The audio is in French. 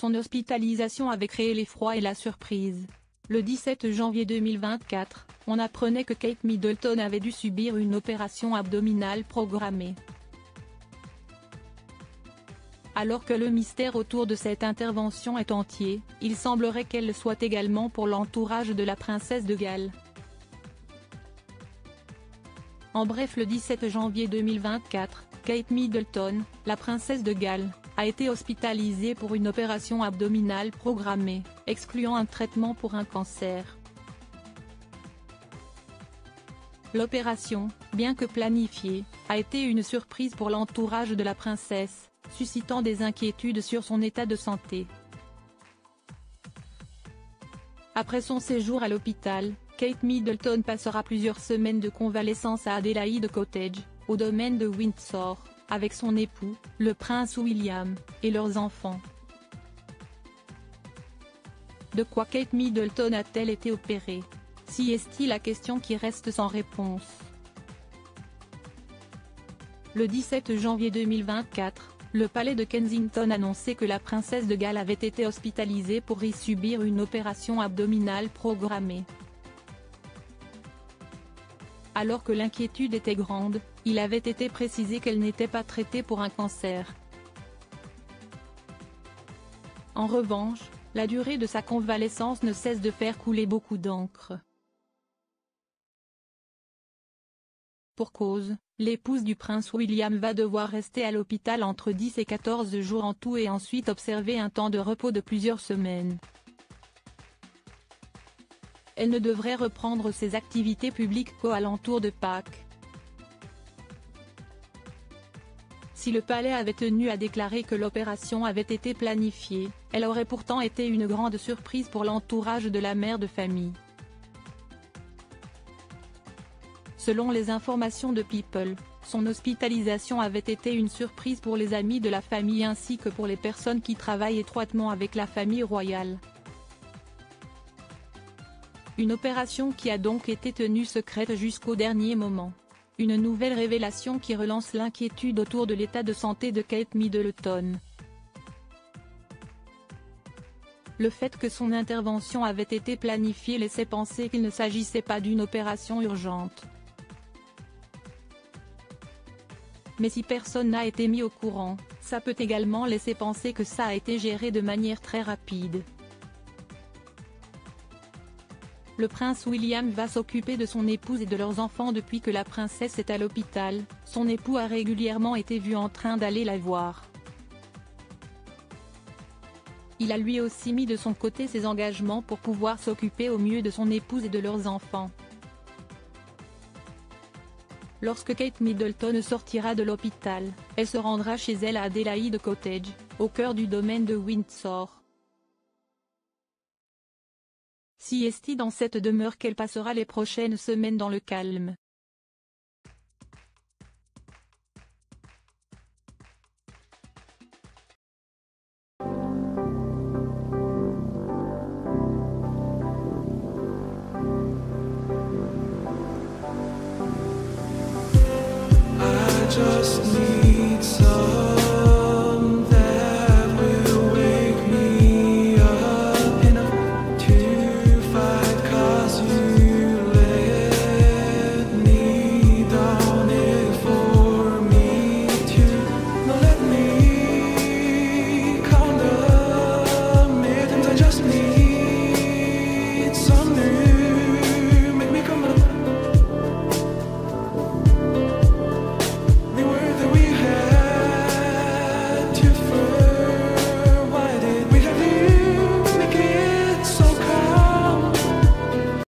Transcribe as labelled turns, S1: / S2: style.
S1: Son hospitalisation avait créé l'effroi et la surprise. Le 17 janvier 2024, on apprenait que Kate Middleton avait dû subir une opération abdominale programmée. Alors que le mystère autour de cette intervention est entier, il semblerait qu'elle le soit également pour l'entourage de la princesse de Galles. En bref, le 17 janvier 2024, Kate Middleton, la princesse de Galles, a été hospitalisée pour une opération abdominale programmée, excluant un traitement pour un cancer. L'opération, bien que planifiée, a été une surprise pour l'entourage de la princesse, suscitant des inquiétudes sur son état de santé. Après son séjour à l'hôpital, Kate Middleton passera plusieurs semaines de convalescence à Adélaïde Cottage, au domaine de Windsor, avec son époux, le prince William, et leurs enfants. De quoi Kate Middleton a-t-elle été opérée? Si est-il la question qui reste sans réponse. Le 17 janvier 2024, le palais de Kensington annonçait que la princesse de Galles avait été hospitalisée pour y subir une opération abdominale programmée. Alors que l'inquiétude était grande, il avait été précisé qu'elle n'était pas traitée pour un cancer. En revanche, la durée de sa convalescence ne cesse de faire couler beaucoup d'encre. Pour cause, l'épouse du prince William va devoir rester à l'hôpital entre 10 et 14 jours en tout et ensuite observer un temps de repos de plusieurs semaines. Elle ne devrait reprendre ses activités publiques qu'aux alentours de Pâques. Si le palais avait tenu à déclarer que l'opération avait été planifiée, elle aurait pourtant été une grande surprise pour l'entourage de la mère de famille. Selon les informations de People, son hospitalisation avait été une surprise pour les amis de la famille ainsi que pour les personnes qui travaillent étroitement avec la famille royale. Une opération qui a donc été tenue secrète jusqu'au dernier moment. Une nouvelle révélation qui relance l'inquiétude autour de l'état de santé de Kate Middleton. Le fait que son intervention avait été planifiée laissait penser qu'il ne s'agissait pas d'une opération urgente. Mais si personne n'a été mis au courant, ça peut également laisser penser que ça a été géré de manière très rapide. Le prince William va s'occuper de son épouse et de leurs enfants depuis que la princesse est à l'hôpital, son époux a régulièrement été vu en train d'aller la voir. Il a lui aussi mis de son côté ses engagements pour pouvoir s'occuper au mieux de son épouse et de leurs enfants. Lorsque Kate Middleton sortira de l'hôpital, elle se rendra chez elle à Adélaïde Cottage, au cœur du domaine de Windsor. Si est dans cette demeure qu'elle passera les prochaines semaines dans le calme.
S2: I just need